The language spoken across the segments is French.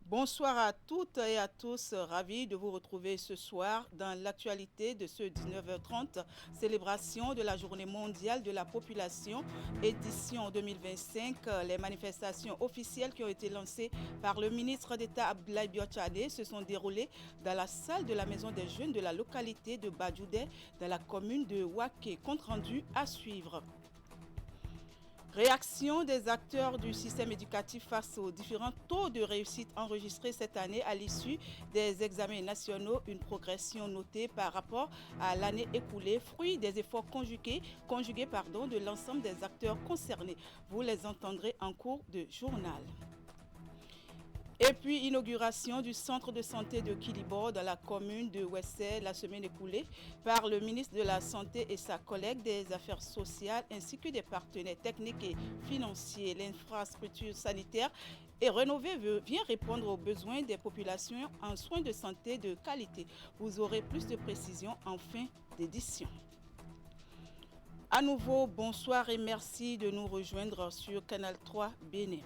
Bonsoir à toutes et à tous, ravi de vous retrouver ce soir dans l'actualité de ce 19h30, célébration de la Journée mondiale de la population, édition 2025. Les manifestations officielles qui ont été lancées par le ministre d'État Abdoulaye Biochane se sont déroulées dans la salle de la Maison des Jeunes de la localité de Badjoudé, dans la commune de Ouaké. Compte rendu à suivre. Réaction des acteurs du système éducatif face aux différents taux de réussite enregistrés cette année à l'issue des examens nationaux, une progression notée par rapport à l'année écoulée, fruit des efforts conjugués de l'ensemble des acteurs concernés. Vous les entendrez en cours de journal. Et puis, inauguration du centre de santé de Kilibor dans la commune de Ouessé la semaine écoulée par le ministre de la Santé et sa collègue des Affaires sociales ainsi que des partenaires techniques et financiers. L'infrastructure sanitaire est rénovée vient répondre aux besoins des populations en soins de santé de qualité. Vous aurez plus de précisions en fin d'édition. À nouveau, bonsoir et merci de nous rejoindre sur Canal 3 Bénin.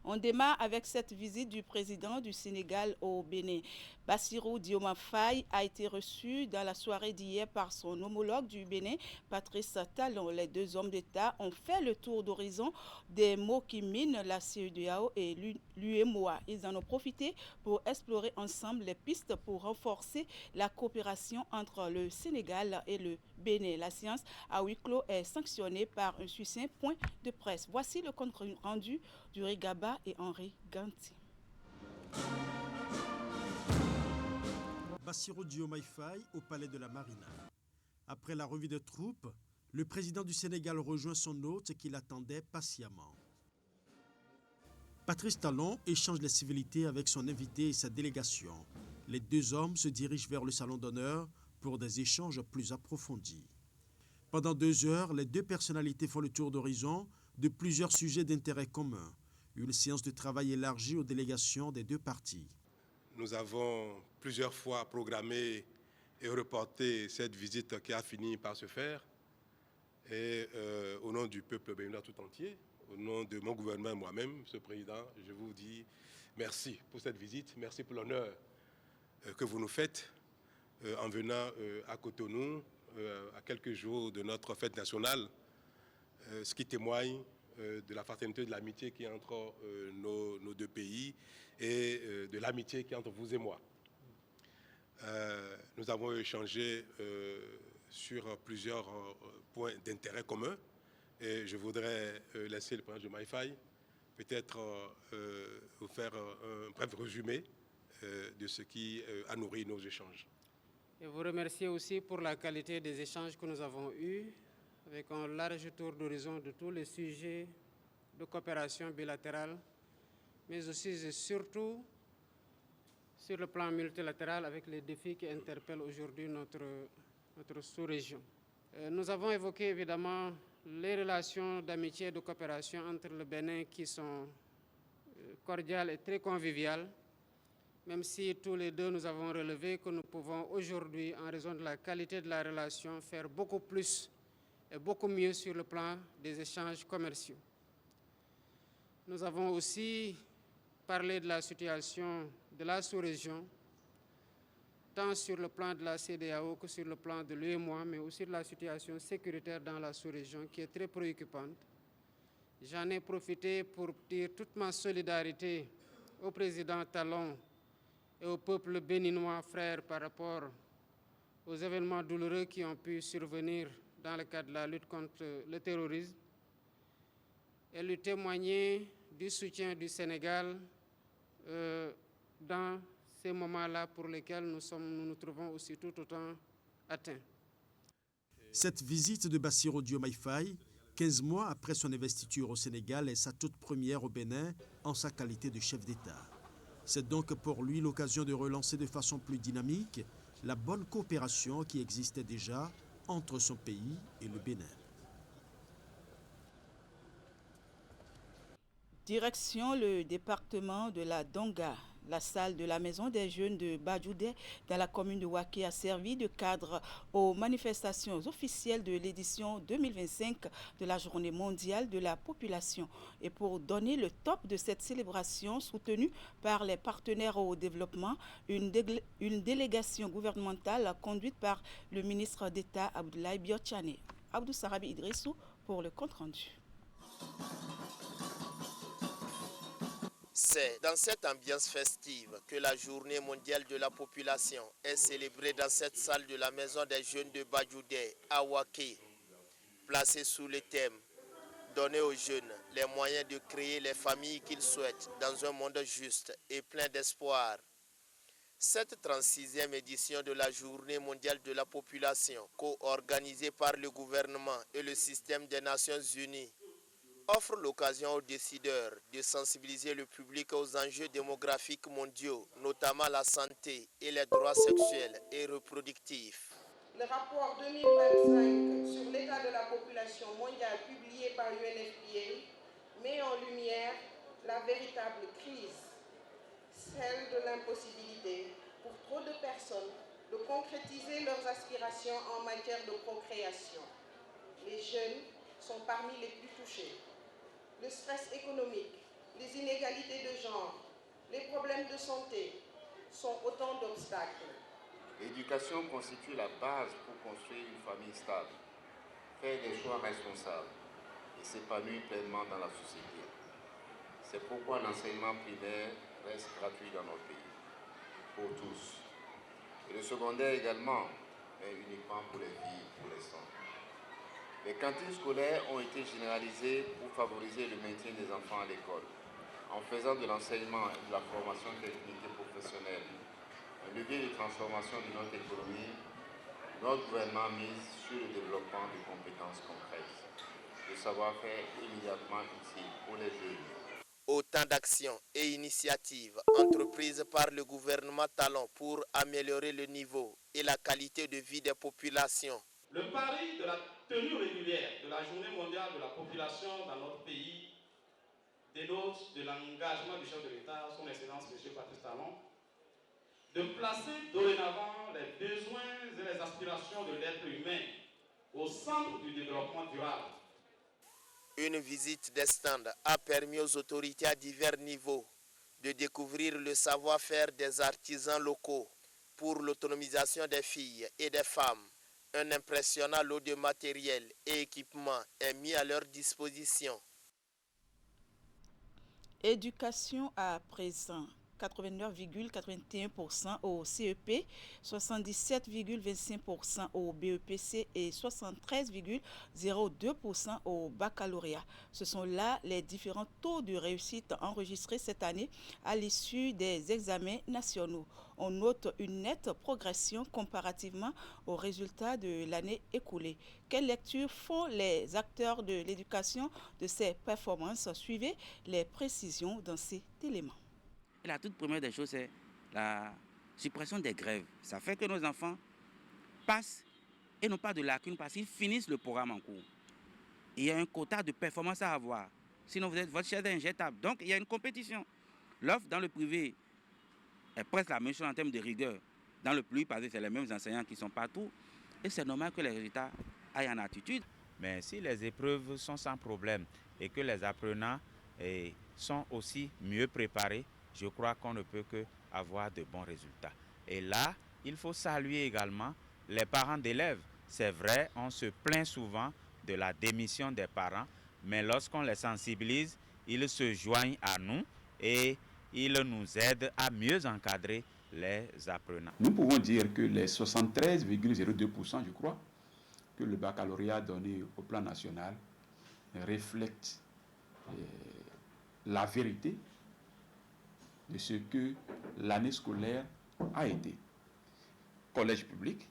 On démarre avec cette visite du président du Sénégal au Bénin. Bassirou Diomaye Faye a été reçu dans la soirée d'hier par son homologue du Bénin, Patrice Talon. Les deux hommes d'État ont fait le tour d'horizon des maux qui minent la CEDEAO et l'UEMOA. Ils en ont profité pour explorer ensemble les pistes pour renforcer la coopération entre le Sénégal et le Bénin. La séance à huis clos est sanctionnée par un succinct point de presse. Voici le compte rendu du Rigaba et Henri Ganti. Bassirou Diomaye Faye au palais de la Marina. Après la revue de troupes, le président du Sénégal rejoint son hôte qui l'attendait patiemment. Patrice Talon échange les civilités avec son invité et sa délégation. Les deux hommes se dirigent vers le salon d'honneur pour des échanges plus approfondis. Pendant 2 heures, les deux personnalités font le tour d'horizon de plusieurs sujets d'intérêt commun. Une séance de travail élargie aux délégations des deux parties. Nous avons plusieurs fois programmé et reporté cette visite qui a fini par se faire. Et au nom du peuple béninois tout entier, au nom de mon gouvernement et moi-même, Monsieur le Président, je vous dis merci pour cette visite, merci pour l'honneur que vous nous faites en venant à Cotonou, à quelques jours de notre fête nationale, ce qui témoigne de la fraternité, de l'amitié qui est entre nos deux pays et de l'amitié qui est entre vous et moi. Nous avons échangé sur plusieurs points d'intérêt commun et je voudrais laisser le président Diomaye Faye peut-être vous faire un bref résumé de ce qui a nourri nos échanges. Et vous remercier aussi pour la qualité des échanges que nous avons eus, avec un large tour d'horizon de tous les sujets de coopération bilatérale, mais aussi et surtout sur le plan multilatéral avec les défis qui interpellent aujourd'hui notre sous-région. Nous avons évoqué évidemment les relations d'amitié et de coopération entre le Bénin qui sont cordiales et très conviviales, même si tous les deux nous avons relevé que nous pouvons aujourd'hui, en raison de la qualité de la relation, faire beaucoup plus et beaucoup mieux sur le plan des échanges commerciaux. Nous avons aussi parlé de la situation de la sous-région, tant sur le plan de la CEDEAO que sur le plan de l'UEMOA, mais aussi de la situation sécuritaire dans la sous-région qui est très préoccupante. J'en ai profité pour dire toute ma solidarité au président Talon et au peuple béninois frère par rapport aux événements douloureux qui ont pu survenir dans le cadre de la lutte contre le terrorisme et lui témoigner du soutien du Sénégal dans ces moments-là pour lesquels nous nous trouvons aussi tout autant atteints. Cette visite de Bassirou Diomaye Faye, 15 mois après son investiture au Sénégal, est sa toute première au Bénin en sa qualité de chef d'État. C'est donc pour lui l'occasion de relancer de façon plus dynamique la bonne coopération qui existait déjà entre son pays et le Bénin. Direction le département de la Donga. La salle de la Maison des Jeunes de Badjoudé dans la commune de Waké a servi de cadre aux manifestations officielles de l'édition 2025 de la Journée mondiale de la population. Et pour donner le top de cette célébration soutenue par les partenaires au développement, une délégation gouvernementale conduite par le ministre d'État Abdoulaye Biotchane. Abdou Sarabi Idrissou pour le compte-rendu. C'est dans cette ambiance festive que la Journée mondiale de la population est célébrée dans cette salle de la Maison des Jeunes de Badjoudé à Waké, placée sous le thème « Donner aux jeunes les moyens de créer les familles qu'ils souhaitent dans un monde juste et plein d'espoir ». Cette 36e édition de la Journée mondiale de la population, co-organisée par le gouvernement et le système des Nations Unies, offre l'occasion aux décideurs de sensibiliser le public aux enjeux démographiques mondiaux, notamment la santé et les droits sexuels et reproductifs. Le rapport 2025 sur l'état de la population mondiale publié par l'UNFPA met en lumière la véritable crise, celle de l'impossibilité pour trop de personnes de concrétiser leurs aspirations en matière de procréation. Les jeunes sont parmi les plus touchés. Le stress économique, les inégalités de genre, les problèmes de santé sont autant d'obstacles. L'éducation constitue la base pour construire une famille stable, faire des choix responsables et s'épanouir pleinement dans la société. C'est pourquoi l'enseignement primaire reste gratuit dans notre pays, pour tous. Et le secondaire également, mais uniquement pour les filles, pour les sons. Les cantines scolaires ont été généralisées pour favoriser le maintien des enfants à l'école, en faisant de l'enseignement et de la formation technique et professionnelle un levier de transformation de notre économie. Notre gouvernement mise sur le développement de compétences concrètes, de savoir-faire immédiatement utile pour les jeunes. Autant d'actions et initiatives entreprises par le gouvernement talon pour améliorer le niveau et la qualité de vie des populations. Le pari de la tenue régulière de la Journée mondiale de la population dans notre pays dénote de l'engagement du chef de l'État, son Excellence M. Patrice Talon, de placer dorénavant les besoins et les aspirations de l'être humain au centre du développement durable. Une visite des stands a permis aux autorités à divers niveaux de découvrir le savoir-faire des artisans locaux pour l'autonomisation des filles et des femmes. Un impressionnant lot de matériel et équipements est mis à leur disposition. Éducation à présent. 89,81% au CEP, 77,25% au BEPC et 73,02% au baccalauréat. Ce sont là les différents taux de réussite enregistrés cette année à l'issue des examens nationaux. On note une nette progression comparativement aux résultats de l'année écoulée. Quelle lecture font les acteurs de l'éducation de ces performances? Suivez les précisions dans cet élément. Et la toute première des choses, c'est la suppression des grèves. Ça fait que nos enfants passent et n'ont pas de lacunes parce qu'ils finissent le programme en cours. Il y a un quota de performance à avoir. Sinon, votre chaise est injectable. Donc, il y a une compétition. L'offre dans le privé est presque la même chose en termes de rigueur. Dans le public, parce que c'est les mêmes enseignants qui sont partout. Et c'est normal que les résultats aillent en attitude. Mais si les épreuves sont sans problème et que les apprenants sont aussi mieux préparés, je crois qu'on ne peut qu'avoir de bons résultats. Et là, il faut saluer également les parents d'élèves. C'est vrai, on se plaint souvent de la démission des parents, mais lorsqu'on les sensibilise, ils se joignent à nous et ils nous aident à mieux encadrer les apprenants. Nous pouvons dire que les 73,02%, je crois, que le baccalauréat donné au plan national reflète la vérité de ce que l'année scolaire a été. Collège public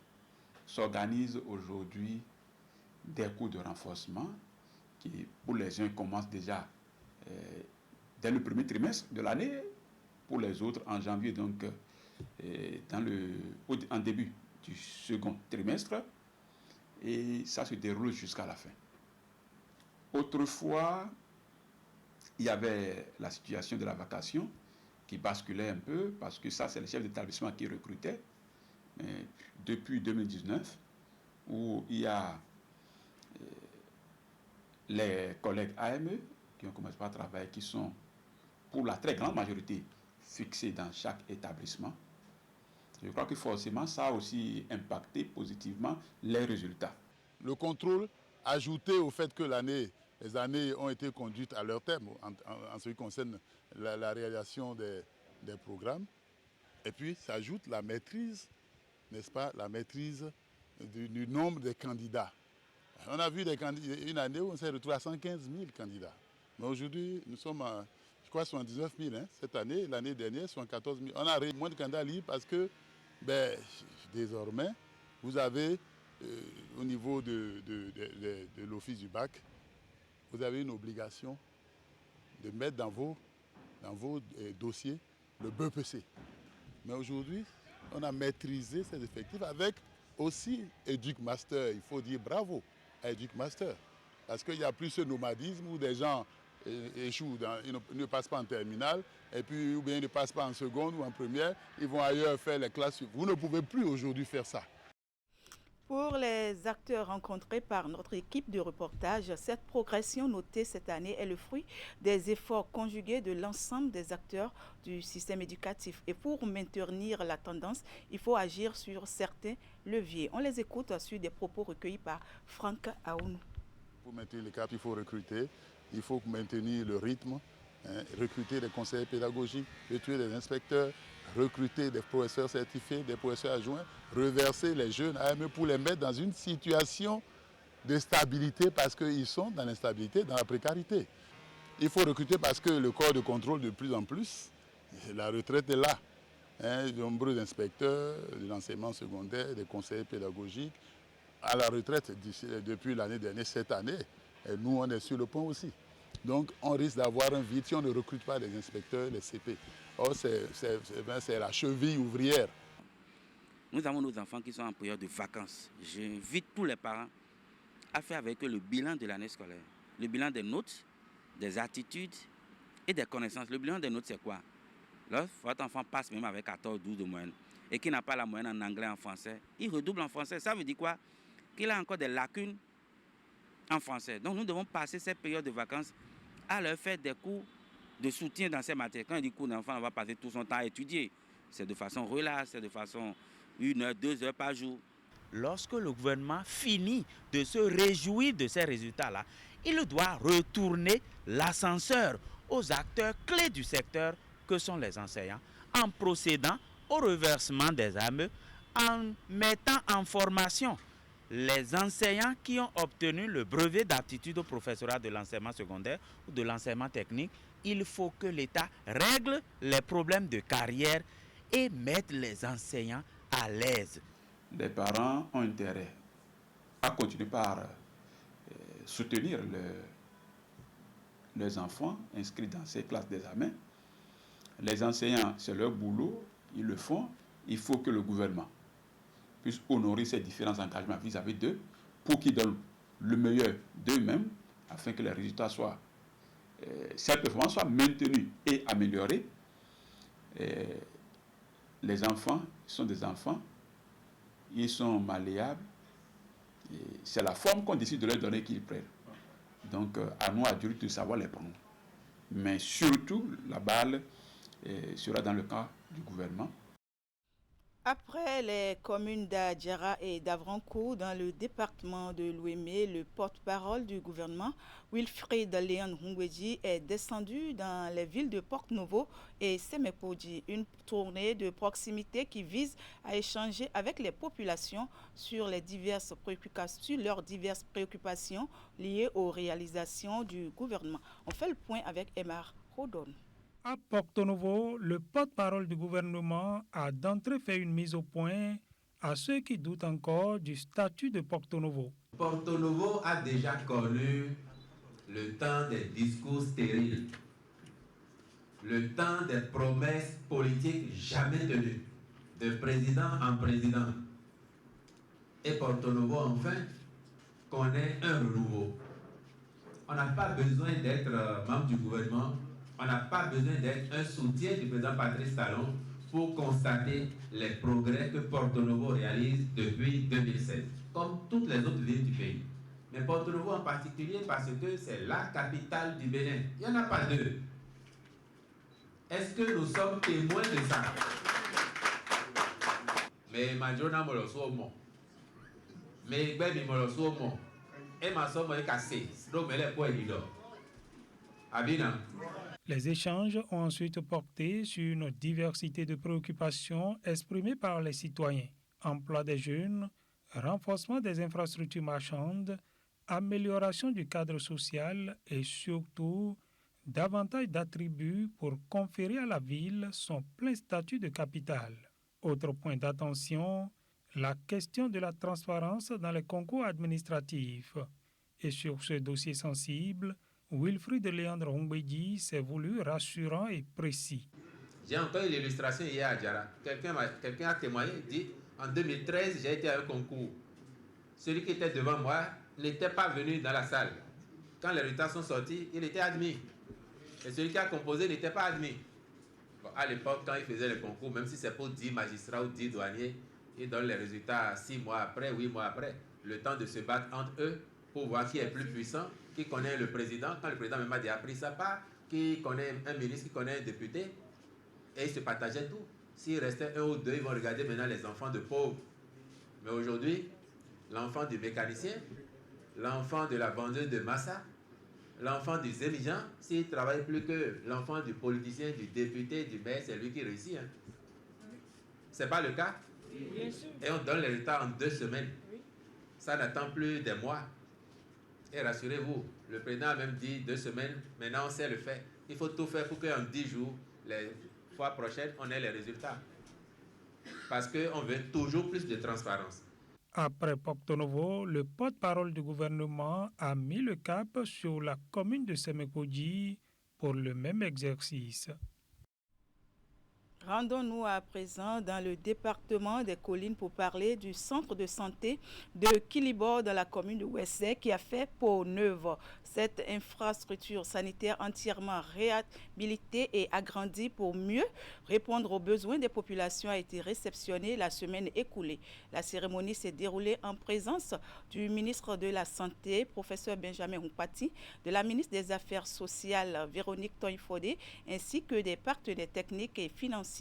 s'organise aujourd'hui des cours de renforcement qui, pour les uns, commencent déjà dès le premier trimestre de l'année, pour les autres en janvier, donc en début du second trimestre, et ça se déroule jusqu'à la fin. Autrefois, il y avait la situation de la vacation qui basculait un peu, parce que ça, c'est le chef d'établissement qui recrutait. Mais depuis 2019, où il y a les collègues AME qui ont commencé par travailler, qui sont, pour la très grande majorité, fixés dans chaque établissement. Je crois que forcément, ça a aussi impacté positivement les résultats. Le contrôle, ajouté au fait que les années ont été conduites à leur terme en ce qui concerne la réalisation des programmes. Et puis, s'ajoute la maîtrise, n'est-ce pas, la maîtrise du nombre de candidats. On a vu une année où on s'est retrouvé à 115 000 candidats. Mais aujourd'hui, nous sommes à, je crois, 79 000. Hein. Cette année, l'année dernière, 74 000. On a moins de candidats libres parce que, désormais, vous avez, au niveau de l'office du bac, vous avez une obligation de mettre dans vos dossiers le BEPC. Mais aujourd'hui, on a maîtrisé ces effectifs avec aussi EducMaster. Il faut dire bravo à EducMaster. Parce qu'il n'y a plus ce nomadisme où des gens échouent, ils ne passent pas en terminale, et puis ou bien ils ne passent pas en seconde ou en première, ils vont ailleurs faire les classes. Vous ne pouvez plus aujourd'hui faire ça. Pour les acteurs rencontrés par notre équipe de reportage, cette progression notée cette année est le fruit des efforts conjugués de l'ensemble des acteurs du système éducatif. Et pour maintenir la tendance, il faut agir sur certains leviers. On les écoute sur des propos recueillis par Franck Aounou. Pour maintenir le cap, il faut recruter, il faut maintenir le rythme, recruter des conseillers pédagogiques, recruter des inspecteurs, recruter des professeurs certifiés, des professeurs adjoints, reverser les jeunes AME pour les mettre dans une situation de stabilité parce qu'ils sont dans l'instabilité, dans la précarité. Il faut recruter parce que le corps de contrôle de plus en plus, la retraite est là. De nombreux inspecteurs de l'enseignement secondaire, des conseillers pédagogiques, à la retraite depuis l'année dernière, cette année, et nous on est sur le point aussi. Donc on risque d'avoir un vide si on ne recrute pas les inspecteurs, les CP. Or c'est la cheville ouvrière. Nous avons nos enfants qui sont en période de vacances. J'invite tous les parents à faire avec eux le bilan de l'année scolaire. Le bilan des notes, des attitudes et des connaissances. Le bilan des notes, c'est quoi? Lorsque votre enfant passe même avec 14, 12 de moyenne et qu'il n'a pas la moyenne en anglais, en français, il redouble en français. Ça veut dire quoi? Qu'il a encore des lacunes en français. Donc nous devons passer cette période de vacances à leur faire des cours de soutien dans ces matières. Quand il dit cours d'enfant, on va passer tout son temps à étudier. C'est de façon relaxe, c'est de façon 1 heure, 2 heures par jour. Lorsque le gouvernement finit de se réjouir de ces résultats-là, il doit retourner l'ascenseur aux acteurs clés du secteur que sont les enseignants, en procédant au reversement des AME, en mettant en formation les enseignants qui ont obtenu le brevet d'aptitude au professorat de l'enseignement secondaire ou de l'enseignement technique. Il faut que l'État règle les problèmes de carrière et mette les enseignants à l'aise. Les parents ont intérêt à continuer par soutenir leurs enfants inscrits dans ces classes d'examen. Les enseignants, c'est leur boulot, ils le font. Il faut que le gouvernement puisse honorer ses différents engagements vis-à-vis d'eux pour qu'ils donnent le meilleur d'eux-mêmes afin que les résultats soient, cette performance soit maintenue et améliorée. Les enfants sont des enfants, ils sont malléables, c'est la forme qu'on décide de leur donner qu'ils prennent. Donc à nous adultes de savoir les prendre. Mais surtout, la balle sera dans le camp du gouvernement. Après les communes d'Adjara et d'Avrancourt dans le département de l'Ouémé, le porte-parole du gouvernement, Wilfried Léon Hungweji, est descendu dans les villes de Porto-Novo et Semepoji, une tournée de proximité qui vise à échanger avec les populations sur leurs diverses préoccupations liées aux réalisations du gouvernement. On fait le point avec Emar Rodon. À Porto-Novo, le porte-parole du gouvernement a d'entrée fait une mise au point à ceux qui doutent encore du statut de Porto-Novo. Porto-Novo a déjà connu le temps des discours stériles, le temps des promesses politiques jamais tenues, de président en président. Et Porto-Novo, enfin, connaît un renouveau. On n'a pas besoin d'être membre du gouvernement, on n'a pas besoin d'être un soutien du président Patrice Talon pour constater les progrès que Porto Novo réalise depuis 2016, comme toutes les autres villes du pays. Mais Porto Novo en particulier parce que c'est la capitale du Bénin. Il n'y en a pas deux. Est-ce que nous sommes témoins de ça? Mais Majona Molosomo. Mais Baby Molosomo. Et ma somme est cassée. Donc, elle est pour Abina. Les échanges ont ensuite porté sur une diversité de préoccupations exprimées par les citoyens. Emploi des jeunes, renforcement des infrastructures marchandes, amélioration du cadre social et surtout davantage d'attributs pour conférer à la ville son plein statut de capitale. Autre point d'attention, la question de la transparence dans les concours administratifs. Et sur ce dossier sensible, Wilfried Léandre Ongbedi s'est voulu rassurant et précis. J'ai entendu l'illustration hier à Djara. Quelqu'un a témoigné, dit en 2013, j'ai été à un concours. Celui qui était devant moi n'était pas venu dans la salle. Quand les résultats sont sortis, il était admis. Et celui qui a composé n'était pas admis. Bon, à l'époque, quand il faisait le concours, même si c'est pour 10 magistrats ou 10 douaniers, ils donnent les résultats 6 mois après, 8 mois après. Le temps de se battre entre eux pour voir qui est plus puissant, qui connaît le président. Quand le président même a déjà pris sa part, qui connaît un ministre, qui connaît un député. Et ils se partageaient tout. S'il restait un ou deux, ils vont regarder maintenant les enfants de pauvres. Mais aujourd'hui, l'enfant du mécanicien, l'enfant de la vendeuse de Massa, l'enfant du Zémijan, s'il ne travaille plus que l'enfant du politicien, du député, du maire, c'est lui qui réussit. Hein. Ce n'est pas le cas. Bien sûr. Et on donne les résultats en 2 semaines. Oui. Ça n'attend plus des mois. Et rassurez-vous, le président a même dit 2 semaines, maintenant on sait le faire. Il faut tout faire pour qu'en 10 jours, les fois prochaines, on ait les résultats. Parce qu'on veut toujours plus de transparence. Après Porto Novo, le porte-parole du gouvernement a mis le cap sur la commune de Sémékodji pour le même exercice. Rendons-nous à présent dans le département des Collines pour parler du centre de santé de Kilibor dans la commune de Ouessé qui a fait peau neuve. Cette infrastructure sanitaire entièrement réhabilitée et agrandie pour mieux répondre aux besoins des populations a été réceptionnée la semaine écoulée. La cérémonie s'est déroulée en présence du ministre de la Santé, professeur Benjamin Humpati, de la ministre des Affaires sociales, Véronique Toynfodé, ainsi que des partenaires techniques et financiers,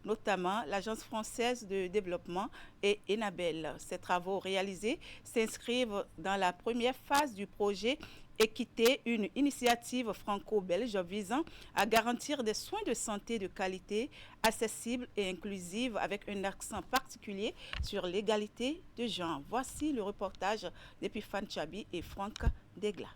notamment l'Agence française de développement et Enabel. Ces travaux réalisés s'inscrivent dans la première phase du projet Équité, une initiative franco-belge visant à garantir des soins de santé de qualité, accessibles et inclusives avec un accent particulier sur l'égalité de genre. Voici le reportage d'Epiphane Chabi et Franck Degla.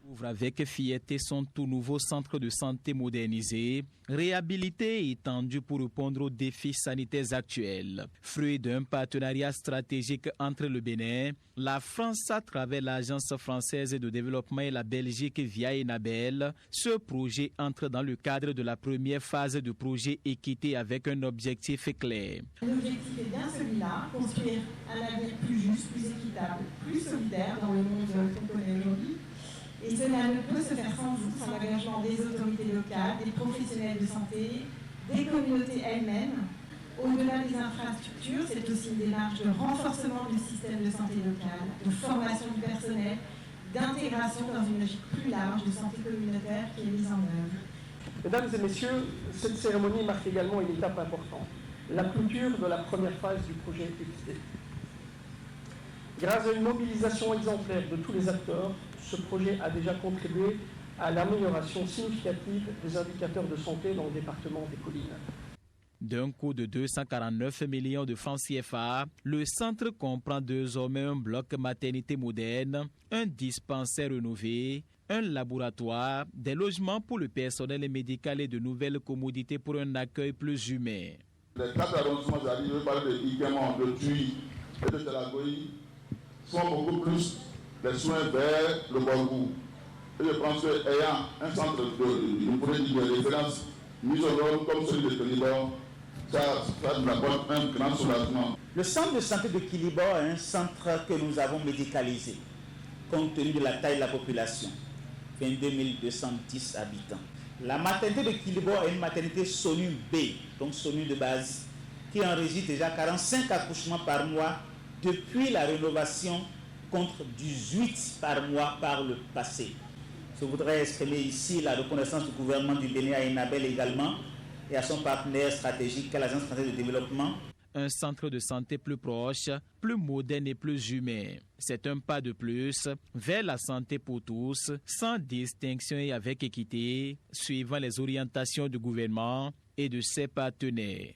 Ouvre avec fierté son tout nouveau centre de santé modernisé, réhabilité et étendu pour répondre aux défis sanitaires actuels. Fruit d'un partenariat stratégique entre le Bénin, la France à travers l'Agence française de développement et la Belgique via Enabel, ce projet entre dans le cadre de la première phase du projet Équité avec un objectif clair. L'objectif est bien celui-là, construire un avenir plus juste, plus équitable, plus solidaire dans le monde qu'on connaît aujourd'hui. Et cela ne peut se faire sans vous, sans l'engagement des autorités locales, des professionnels de santé, des communautés elles-mêmes. Au-delà des infrastructures, c'est aussi une démarche de renforcement du système de santé local, de formation du personnel, d'intégration dans une logique plus large de santé communautaire qui est mise en œuvre. Mesdames et messieurs, cette cérémonie marque également une étape importante, la clôture de la première phase du projet Équité. Grâce à une mobilisation exemplaire de tous les acteurs, ce projet a déjà contribué à l'amélioration significative des indicateurs de santé dans le département des Collines. D'un coût de 249 millions de francs CFA, le centre comprend désormais un bloc maternité moderne, un dispensaire rénové, un laboratoire, des logements pour le personnel médical et de nouvelles commodités pour un accueil plus humain. Les 4 arrondissements arrivent, je parle de Iguémon, de Tuy et de Telagoï, font beaucoup plus les soins vers le Borgou. Et je pense qu'ayant un centre de référence mis au nom comme celui de Kilibor, ça nous apporte un grand soulagement. Le centre de santé de Kilibor est un centre que nous avons médicalisé, compte tenu de la taille de la population. 22 210 habitants. La maternité de Kilibo est une maternité SONU B, donc SONU de base, qui enregistre déjà 45 accouchements par mois depuis la rénovation contre 18 par mois par le passé. Je voudrais exprimer ici la reconnaissance du gouvernement du Bénin à Enabel également et à son partenaire stratégique, l'Agence française de développement. Un centre de santé plus proche, plus moderne et plus humain. C'est un pas de plus vers la santé pour tous, sans distinction et avec équité, suivant les orientations du gouvernement et de ses partenaires.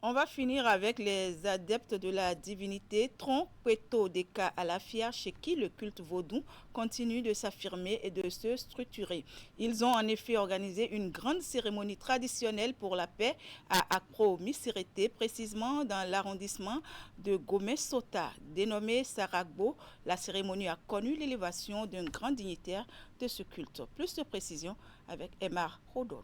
On va finir avec les adeptes de la divinité Tronpeto Deka Alafia, chez qui le culte vaudou continue de s'affirmer et de se structurer. Ils ont en effet organisé une grande cérémonie traditionnelle pour la paix à Akro Misirete, précisément dans l'arrondissement de Gomé-Sota. Dénommée Saragbo, la cérémonie a connu l'élévation d'un grand dignitaire de ce culte. Plus de précisions avec Emar Rodon.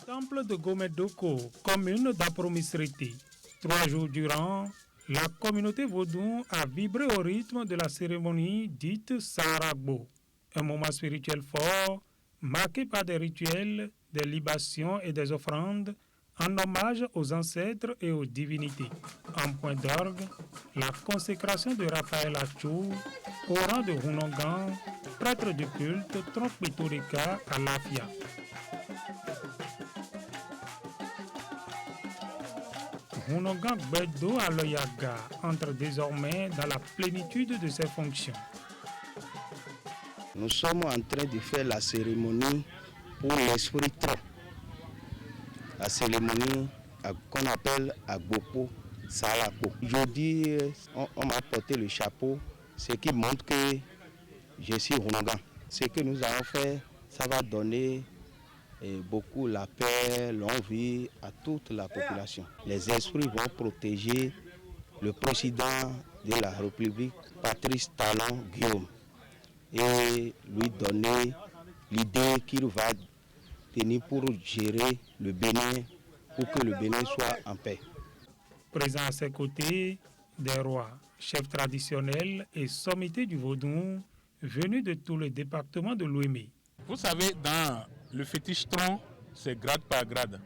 Temple de Gomé-Doko, commune d'Apro-Misirete. 3 jours durant, la communauté vaudou a vibré au rythme de la cérémonie dite Saragbo. Un moment spirituel fort, marqué par des rituels, des libations et des offrandes, en hommage aux ancêtres et aux divinités. En point d'orgue, la consécration de Raphaël Achou au rang de Hunongan, prêtre du culte Tronpeto Deka Alafia. Hunongan Gbedo Aloyaga entre désormais dans la plénitude de ses fonctions. Nous sommes en train de faire la cérémonie pour l'esprit Tron. La cérémonie qu'on appelle Agbopo Salako. Aujourd'hui, on m'a porté le chapeau, ce qui montre que je suis Hunongan. Ce que nous avons fait, ça va donner beaucoup la paix, l'envie à toute la population. Les esprits vont protéger le président de la République, Patrice Talon Guillaume, et lui donner l'idée qu'il va tenir pour gérer le Bénin, pour que le Bénin soit en paix. Présents à ses côtés, des rois, chefs traditionnels et sommités du Vaudou, venus de tous les départements de l'Ouémé. Vous savez, dans le fétiche Tron, c'est grade par grade.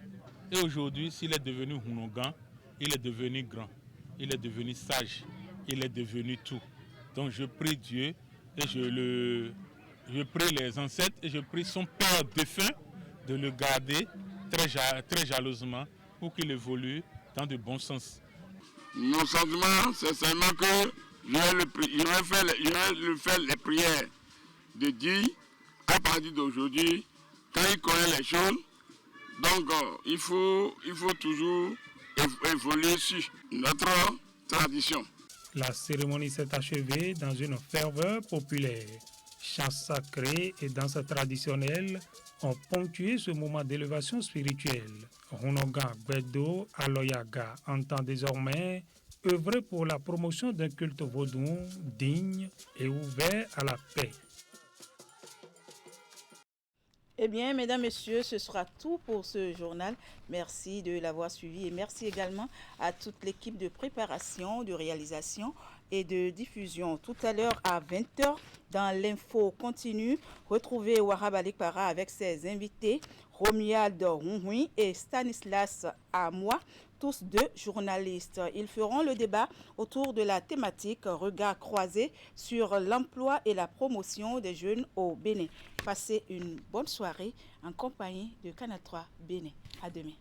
Et aujourd'hui, s'il est devenu Hunongan, il est devenu grand, il est devenu sage, il est devenu tout. Donc je prie Dieu et je prie les ancêtres et je prie son père défunt de le garder très jalousement pour qu'il évolue dans de bons sens. Mon sentiment, c'est seulement que je vais faire les prières de Dieu à partir d'aujourd'hui, quand il connaît les choses. Donc, il faut toujours évoluer sur notre tradition. La cérémonie s'est achevée dans une ferveur populaire. Chants sacrés et danses traditionnelles ont ponctué ce moment d'élévation spirituelle. Hunongan Gbedo Aloyaga entend désormais œuvrer pour la promotion d'un culte vaudou digne et ouvert à la paix. Eh bien, mesdames, messieurs, ce sera tout pour ce journal. Merci de l'avoir suivi et merci également à toute l'équipe de préparation, de réalisation et de diffusion. Tout à l'heure à 20h, dans l'info continue, retrouvez Wahab Alikpara avec ses invités, Romuald Hunhui et Stanislas Amoua, tous deux journalistes. Ils feront le débat autour de la thématique Regard croisé sur l'emploi et la promotion des jeunes au Bénin. Passez une bonne soirée en compagnie de Canal 3 Bénin. À demain.